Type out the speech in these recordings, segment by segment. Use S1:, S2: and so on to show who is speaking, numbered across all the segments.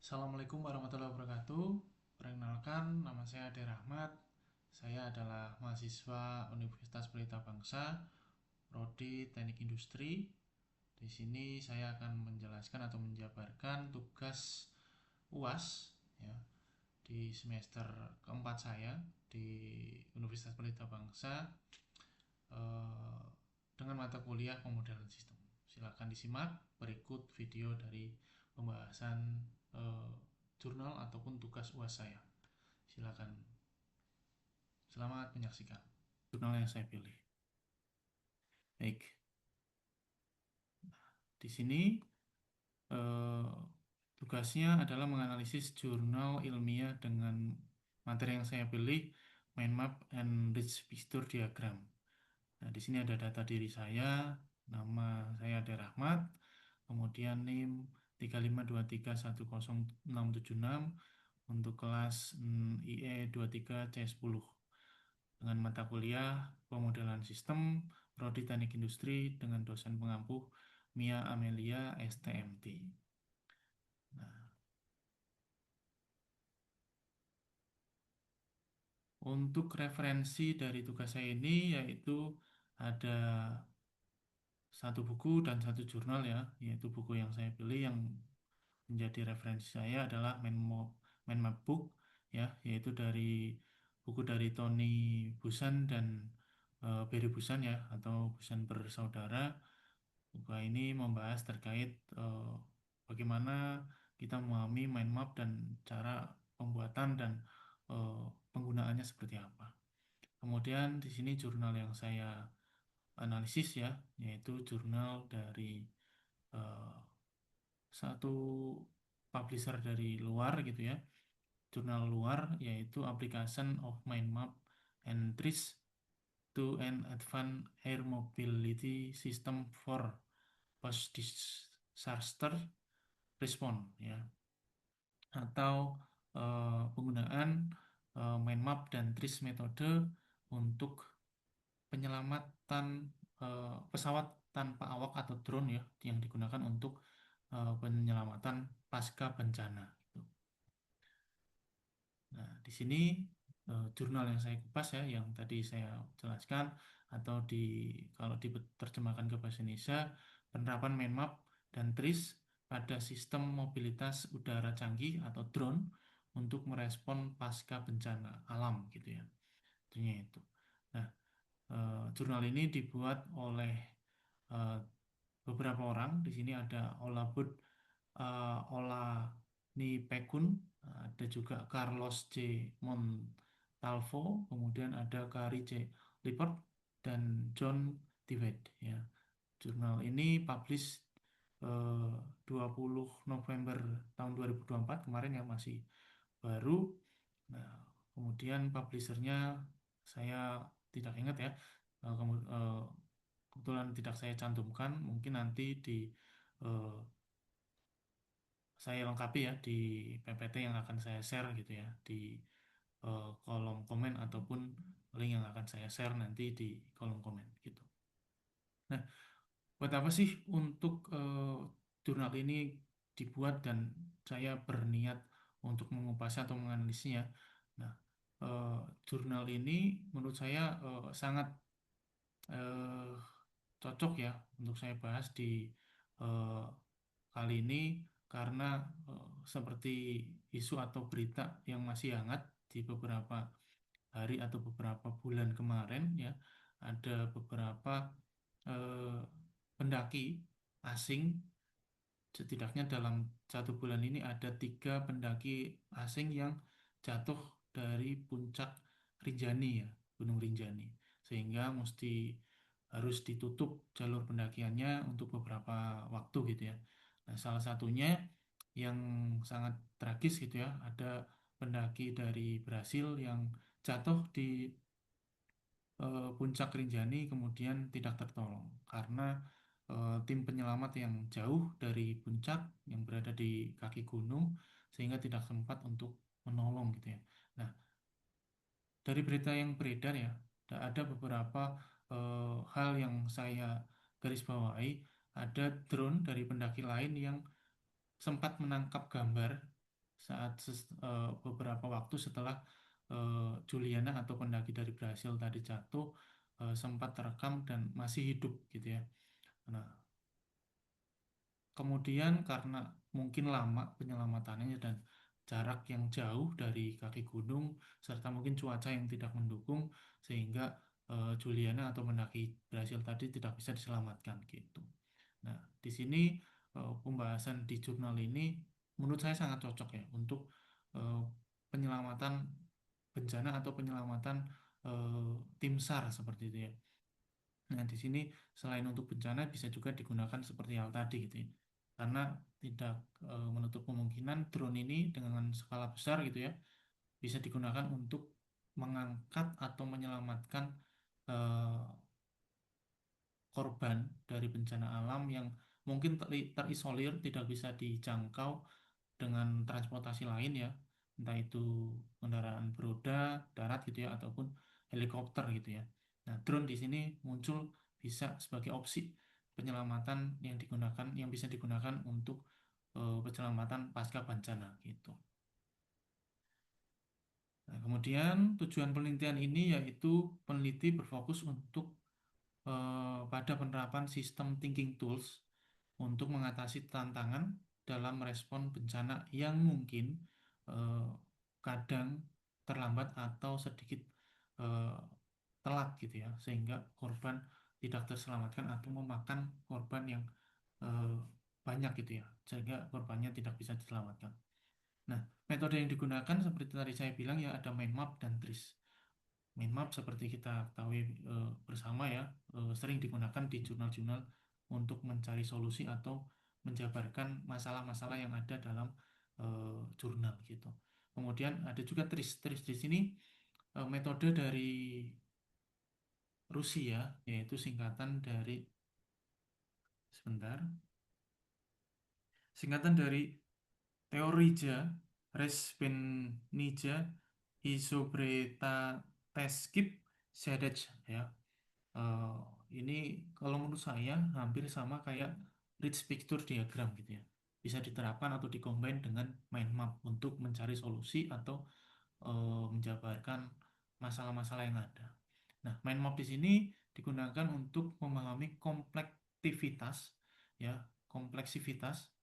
S1: Assalamualaikum warahmatullahi wabarakatuh. Perkenalkan, nama saya Ade Rahmat. Saya adalah mahasiswa Universitas Pelita Bangsa, Prodi Teknik Industri. Di sini saya akan menjelaskan atau menjabarkan tugas UAS ya, di semester keempat saya di Universitas Pelita Bangsa eh, dengan mata kuliah pemodelan sistem. Silakan disimak berikut video dari pembahasan eh, jurnal ataupun tugas UAS saya. Silakan, selamat menyaksikan jurnal yang saya pilih. Baik, di sini eh, tugasnya adalah menganalisis jurnal ilmiah dengan materi yang saya pilih, mind map and rich picture diagram. Nah, di sini ada data diri saya, nama saya Ade Rahmat, kemudian NIM 352310676 untuk kelas IE 23C10 dengan mata kuliah pemodelan sistem Prodi Teknik Industri dengan dosen pengampu Mia Amelia STMT. Nah, untuk referensi dari tugas saya ini yaitu ada satu buku dan satu jurnal ya, yaitu buku yang saya pilih yang menjadi referensi saya adalah Mind Map Book ya, yaitu dari buku dari Tony Busan dan Barry Busan ya, atau Busan bersaudara. Buku ini membahas terkait bagaimana kita memahami mind map dan cara pembuatan dan eh, penggunaannya seperti apa. Kemudian di sini jurnal yang saya analisis ya, yaitu jurnal dari eh, satu publisher dari luar gitu ya, jurnal luar yaitu Application of Mind Map and Trees to an Advanced Air Mobility System for Post Disaster Response ya, atau penggunaan mind map dan TRIS metode untuk penyelamatan pesawat tanpa awak atau drone ya, yang digunakan untuk penyelamatan pasca bencana. Nah, di sini jurnal yang saya kupas ya, yang tadi saya jelaskan atau kalau diterjemahkan ke bahasa Indonesia, penerapan mind map dan TRIS pada sistem mobilitas udara canggih atau drone untuk merespon pasca bencana alam gitu ya. Intinya itu. Nah, jurnal ini dibuat oleh eh, beberapa orang. Di sini ada Ola Nipekun, ada juga Carlos C. Montalvo, kemudian ada Kari C. Lippert dan John Dewey ya. Jurnal ini publish 20 November tahun 2024 kemarin ya, masih baru. Nah, kemudian publishernya saya tidak ingat ya. Kebetulan tidak saya cantumkan, mungkin nanti eh, saya lengkapi ya di PPT yang akan saya share gitu ya, di kolom komen ataupun link yang akan saya share nanti di kolom komen gitu. Nah, buat apa sih untuk jurnal ini dibuat dan saya berniat untuk mengupasnya atau menganalisnya? Nah, eh, jurnal ini menurut saya sangat eh, cocok ya untuk saya bahas di eh, kali ini karena seperti isu atau berita yang masih hangat di beberapa hari atau beberapa bulan kemarin ya, ada beberapa eh, pendaki asing. Setidaknya dalam satu bulan ini ada 3 pendaki asing yang jatuh dari puncak Rinjani ya, Gunung Rinjani, sehingga harus ditutup jalur pendakiannya untuk beberapa waktu gitu ya. Nah, salah satunya yang sangat tragis gitu ya, ada pendaki dari Brasil yang jatuh di puncak Rinjani kemudian tidak tertolong karena tim penyelamat yang jauh dari puncak yang berada di kaki gunung sehingga tidak sempat untuk menolong gitu ya. Nah, dari berita yang beredar ya, ada beberapa hal yang saya garis bawahi. Ada drone dari pendaki lain yang sempat menangkap gambar beberapa waktu setelah Juliana atau pendaki dari Brasil tadi jatuh, sempat terekam dan masih hidup gitu ya. Nah, kemudian karena mungkin lama penyelamatannya dan jarak yang jauh dari kaki gunung serta mungkin cuaca yang tidak mendukung sehingga Juliana atau pendaki Brasil tadi tidak bisa diselamatkan gitu. Nah, di sini pembahasan di jurnal ini menurut saya sangat cocok ya untuk eh, penyelamatan bencana atau penyelamatan tim SAR seperti itu ya. Nah, di sini selain untuk bencana bisa juga digunakan seperti hal tadi gitu ya. Karena tidak menutup kemungkinan drone ini dengan skala besar gitu ya bisa digunakan untuk mengangkat atau menyelamatkan eh, korban dari bencana alam yang mungkin terisolir, tidak bisa dijangkau dengan transportasi lain ya, entah itu kendaraan beroda, darat gitu ya, ataupun helikopter gitu ya. Nah, drone di sini muncul bisa sebagai opsi penyelamatan yang bisa digunakan untuk penyelamatan pasca bencana gitu. Nah, kemudian tujuan penelitian ini yaitu peneliti berfokus untuk pada penerapan sistem thinking tools untuk mengatasi tantangan dalam merespon bencana yang mungkin eh, kadang terlambat atau sedikit eh, telat gitu ya, sehingga korban tidak terselamatkan atau memakan korban yang eh, banyak gitu ya, sehingga korbannya tidak bisa diselamatkan. Nah, metode yang digunakan seperti tadi saya bilang ya ada mind map dan TRIS. Mind map seperti kita ketahui bersama ya, sering digunakan di jurnal-jurnal untuk mencari solusi atau menjabarkan masalah-masalah yang ada dalam jurnal gitu. Kemudian ada juga TRIS. TRIS di sini metode dari Rusia, yaitu singkatan dari sebentar, singkatan dari Teorija Resbenija Isobretateskip Sedec ya. Eh, ini kalau menurut saya hampir sama kayak rich picture diagram gitu ya. Bisa diterapkan atau dikombin dengan mind map untuk mencari solusi atau menjabarkan masalah-masalah yang ada. Nah, mind map di sini digunakan untuk memahami komplektivitas ya, kompleksivitas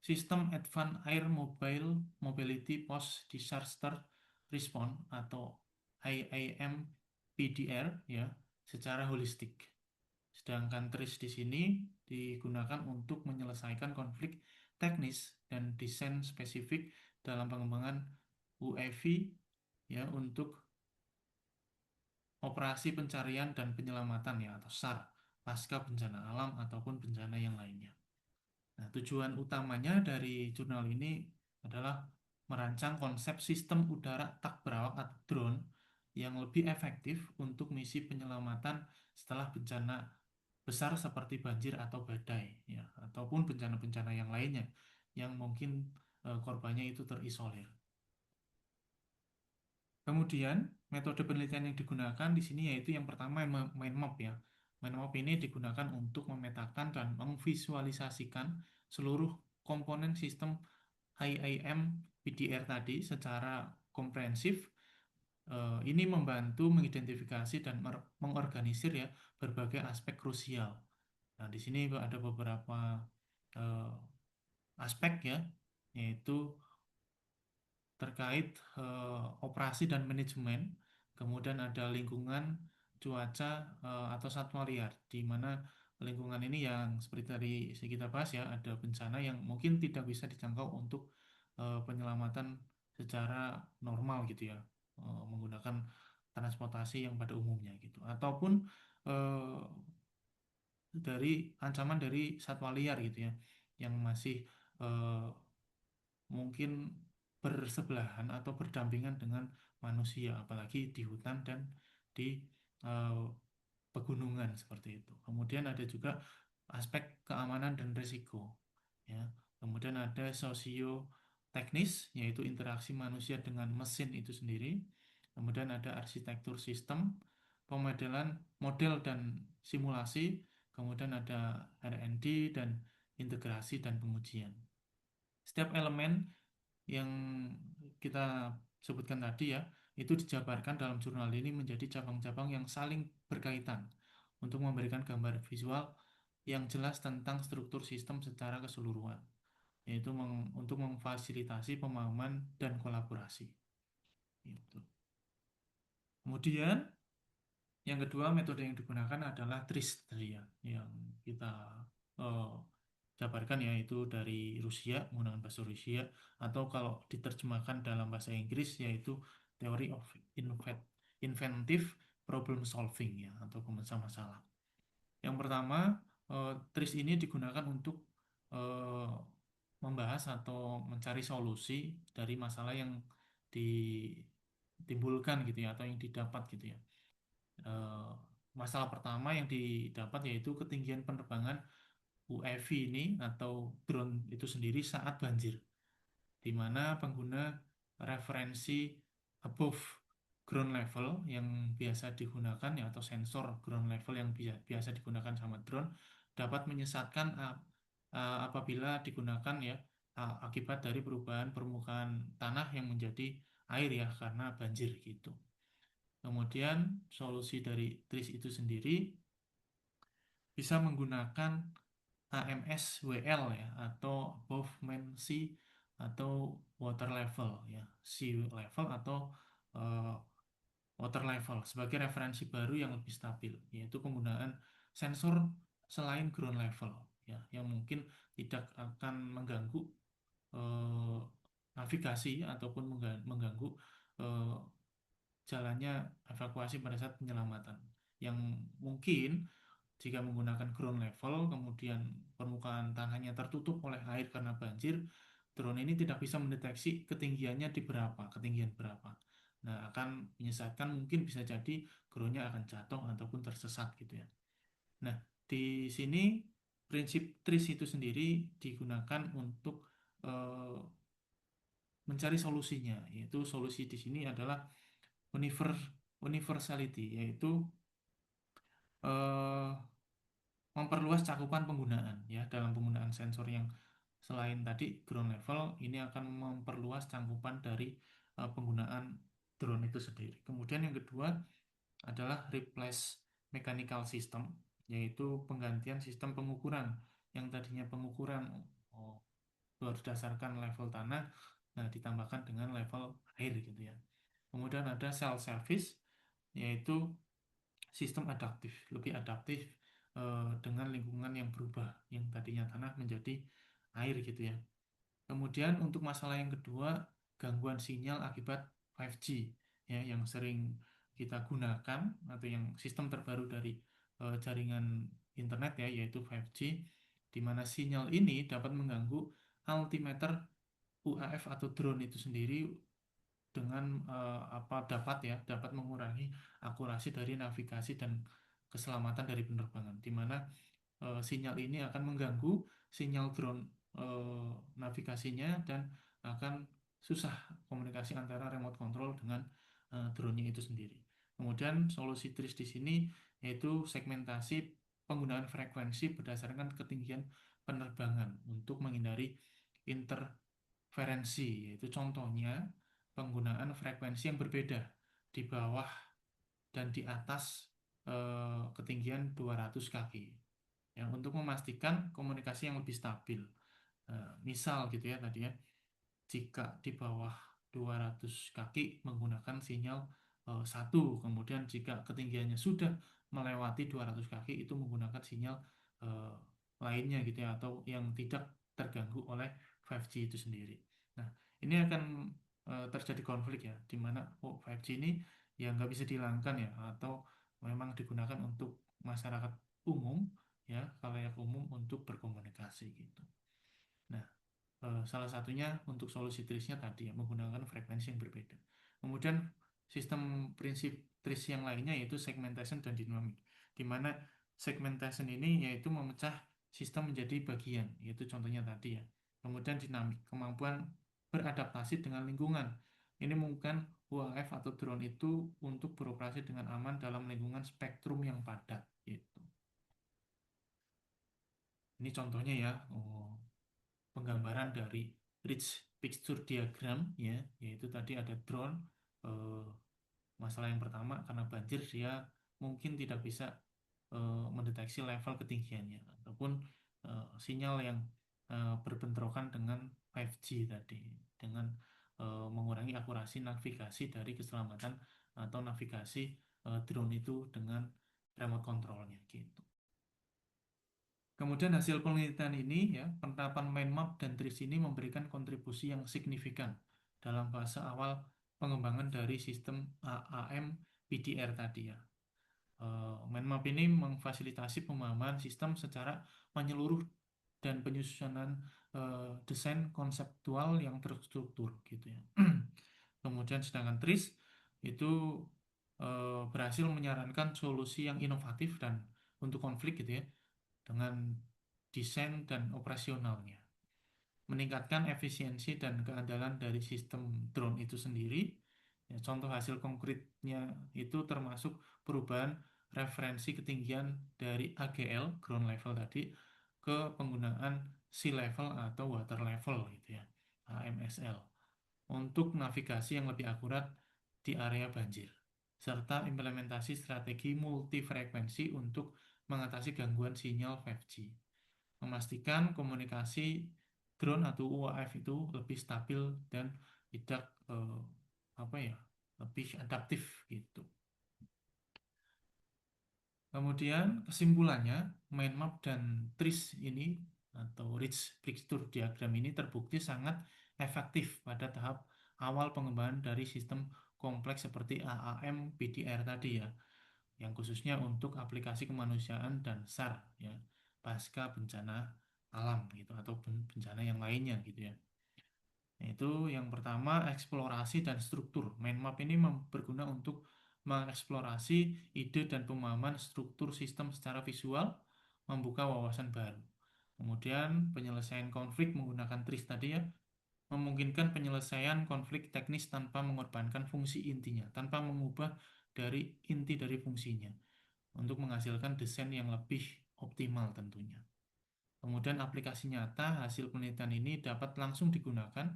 S1: sistem Advanced Air Mobile Mobility Post Disaster Response atau IAM PDR ya secara holistik. Sedangkan TRIS di sini digunakan untuk menyelesaikan konflik teknis dan desain spesifik dalam pengembangan UAV ya untuk operasi pencarian dan penyelamatan ya atau SAR pasca bencana alam ataupun bencana yang lainnya. Nah, tujuan utamanya dari jurnal ini adalah merancang konsep sistem udara tak berawak atau drone yang lebih efektif untuk misi penyelamatan setelah bencana besar seperti banjir atau badai ya ataupun bencana-bencana yang lainnya yang mungkin korbannya itu terisolir. Kemudian metode penelitian yang digunakan di sini yaitu yang pertama mind map ya. Mind map ini digunakan untuk memetakan dan memvisualisasikan seluruh komponen sistem IAM PDR tadi secara komprehensif. Ini membantu mengidentifikasi dan mengorganisir ya berbagai aspek krusial. Nah, di sini ada beberapa eh, aspek ya, yaitu terkait operasi dan manajemen, kemudian ada lingkungan, cuaca atau satwa liar, di mana lingkungan ini yang seperti tadi kita bahas ya, ada bencana yang mungkin tidak bisa dijangkau untuk penyelamatan secara normal gitu ya, menggunakan transportasi yang pada umumnya gitu, ataupun eh, dari ancaman dari satwa liar gitu ya, yang masih eh, mungkin bersebelahan atau berdampingan dengan manusia, apalagi di hutan dan di eh, pegunungan seperti itu. Kemudian ada juga aspek keamanan dan risiko, ya. Kemudian ada sosio teknis, yaitu interaksi manusia dengan mesin itu sendiri. Kemudian ada arsitektur sistem, pemodelan model dan simulasi. Kemudian ada R&D dan integrasi dan pengujian. Setiap elemen yang kita sebutkan tadi ya, itu dijabarkan dalam jurnal ini menjadi cabang-cabang yang saling berkaitan untuk memberikan gambar visual yang jelas tentang struktur sistem secara keseluruhan, yaitu untuk memfasilitasi pemahaman dan kolaborasi. Gitu. Kemudian yang kedua, metode yang digunakan adalah TRIS tadi ya, yang kita eh, jabarkan ya, itu dari Rusia, menggunakan bahasa Rusia, atau kalau diterjemahkan dalam bahasa Inggris yaitu Theory of Inventive Problem Solving ya, atau pemecah masalah. Yang pertama, TRIS ini digunakan untuk eh, membahas atau mencari solusi dari masalah yang ditimbulkan gitu ya, atau yang didapat gitu ya. Eh, Masalah pertama yang didapat yaitu ketinggian penerbangan UAV ini atau drone itu sendiri saat banjir, di mana pengguna referensi above ground level yang biasa digunakan ya, atau sensor ground level yang biasa digunakan sama drone dapat menyesatkan apabila digunakan ya, akibat dari perubahan permukaan tanah yang menjadi air ya, karena banjir gitu. Kemudian solusi dari TRIS itu sendiri bisa menggunakan AMS-WL ya, atau above mean sea atau water level ya, sea level atau eh, water level sebagai referensi baru yang lebih stabil, yaitu penggunaan sensor selain ground level ya, yang mungkin tidak akan mengganggu eh, navigasi ataupun mengganggu eh, jalannya evakuasi pada saat penyelamatan, yang mungkin jika menggunakan ground level kemudian permukaan tanahnya tertutup oleh air karena banjir, drone ini tidak bisa mendeteksi ketinggiannya di berapa, ketinggian berapa. Nah, akan menyesatkan, mungkin bisa jadi drone-nya akan jatuh ataupun tersesat gitu ya. Nah, di sini prinsip TRIS itu sendiri digunakan untuk eh, mencari solusinya, yaitu solusi di sini adalah universality, yaitu eh, memperluas cakupan penggunaan ya, dalam penggunaan sensor yang selain tadi ground level ini akan memperluas cakupan dari penggunaan drone itu sendiri. Kemudian yang kedua adalah replace mechanical system, yaitu penggantian sistem pengukuran yang tadinya pengukuran oh, berdasarkan level tanah, nah ditambahkan dengan level air gitu ya. Kemudian ada self service, yaitu sistem adaptif, lebih adaptif dengan lingkungan yang berubah, yang tadinya tanah menjadi air gitu ya. Kemudian untuk masalah yang kedua, gangguan sinyal akibat 5G ya, yang sering kita gunakan atau yang sistem terbaru dari jaringan internet ya, yaitu 5G, di mana sinyal ini dapat mengganggu altimeter UAF atau drone itu sendiri dengan dapat ya, dapat mengurangi akurasi dari navigasi dan keselamatan dari penerbangan, di mana sinyal ini akan mengganggu sinyal drone navigasinya, dan akan susah komunikasi antara remote control dengan drone-nya itu sendiri. Kemudian solusi TRIS di sini yaitu segmentasi penggunaan frekuensi berdasarkan ketinggian penerbangan untuk menghindari interferensi, yaitu contohnya penggunaan frekuensi yang berbeda di bawah dan di atas ketinggian 200 kaki ya, untuk memastikan komunikasi yang lebih stabil. Misal gitu ya tadi ya, jika di bawah 200 kaki menggunakan sinyal 1, kemudian jika ketinggiannya sudah melewati 200 kaki itu menggunakan sinyal eh, lainnya gitu ya, atau yang tidak terganggu oleh 5G itu sendiri. Nah, ini akan terjadi konflik ya, di mana 5G ini ya nggak bisa dihilangkan ya, atau memang digunakan untuk masyarakat umum ya, khalayak umum untuk berkomunikasi gitu. Nah, salah satunya untuk solusi trisnya tadi ya, menggunakan frekuensi yang berbeda. Kemudian sistem prinsip tris yang lainnya yaitu segmentation dan dynamic, di mana segmentation ini yaitu memecah sistem menjadi bagian, yaitu contohnya tadi ya. Kemudian dinamik, kemampuan beradaptasi dengan lingkungan. Ini mungkin UAF atau drone itu untuk beroperasi dengan aman dalam lingkungan spektrum yang padat gitu. Ini contohnya ya, penggambaran dari Rich picture diagram ya, yaitu tadi ada drone. eh, Masalah yang pertama karena banjir dia mungkin tidak bisa mendeteksi level ketinggiannya ataupun sinyal yang berbentrokan dengan 5G tadi dengan mengurangi akurasi navigasi dari keselamatan atau navigasi drone itu dengan remote controlnya gitu. Kemudian hasil penelitian ini ya, penerapan mind map dan TRIS ini memberikan kontribusi yang signifikan dalam fase awal pengembangan dari sistem AAM PDR tadi ya. Mind map ini memfasilitasi pemahaman sistem secara menyeluruh dan penyusunan desain konseptual yang terstruktur gitu ya. Kemudian sedangkan TRIS itu berhasil menyarankan solusi yang inovatif dan untuk konflik gitu ya dengan desain dan operasionalnya, meningkatkan efisiensi dan keandalan dari sistem drone itu sendiri. Ya, contoh hasil konkretnya itu termasuk perubahan referensi ketinggian dari AGL ground level tadi ke penggunaan sea level atau water level gitu ya, AMSL, untuk navigasi yang lebih akurat di area banjir, serta implementasi strategi multifrekuensi untuk mengatasi gangguan sinyal 5G, memastikan komunikasi drone atau UAV itu lebih stabil dan tidak apa ya, lebih adaptif gitu. Kemudian kesimpulannya, mind map dan TRIS ini atau Rich Picture Diagram ini terbukti sangat efektif pada tahap awal pengembangan dari sistem kompleks seperti AAM PDR tadi ya, yang khususnya untuk aplikasi kemanusiaan dan SAR ya, pasca bencana alam gitu atau bencana yang lainnya gitu ya. Itu yang pertama eksplorasi dan struktur. Mind map ini berguna untuk mengeksplorasi ide dan pemahaman struktur sistem secara visual, membuka wawasan baru. Kemudian penyelesaian konflik menggunakan TRIS tadi ya, memungkinkan penyelesaian konflik teknis tanpa mengorbankan fungsi intinya, tanpa mengubah dari inti dari fungsinya, untuk menghasilkan desain yang lebih optimal tentunya. Kemudian aplikasi nyata hasil penelitian ini dapat langsung digunakan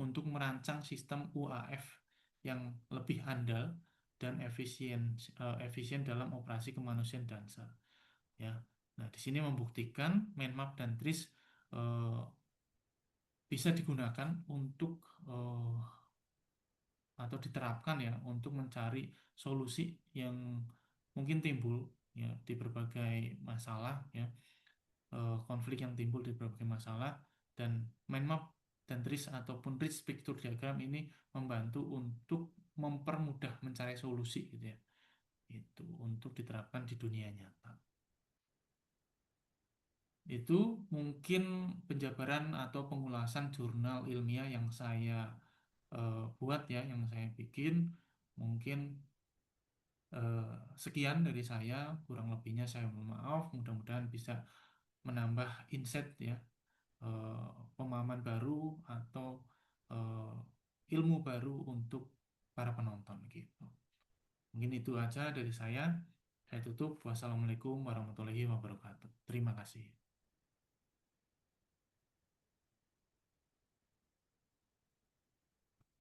S1: untuk merancang sistem UAF yang lebih andal dan efisien dalam operasi kemanusiaan dan SAR. Ya, nah di sini membuktikan Mindmap dan TRIS eh, bisa digunakan untuk atau diterapkan ya untuk mencari solusi yang mungkin timbul ya di berbagai masalah ya, konflik yang timbul di berbagai masalah, dan mind map dan TRIS ataupun rich picture diagram ini membantu untuk mempermudah mencari solusi gitu ya, itu untuk diterapkan di dunia nyata. Itu mungkin penjabaran atau pengulasan jurnal ilmiah yang saya buat ya, yang saya bikin. Mungkin sekian dari saya, kurang lebihnya saya mohon maaf. Mudah-mudahan bisa menambah insight ya, eh, pemahaman baru atau eh, ilmu baru untuk para penonton gitu. Mungkin itu aja dari saya. Saya tutup. Wassalamualaikum warahmatullahi wabarakatuh. Terima kasih.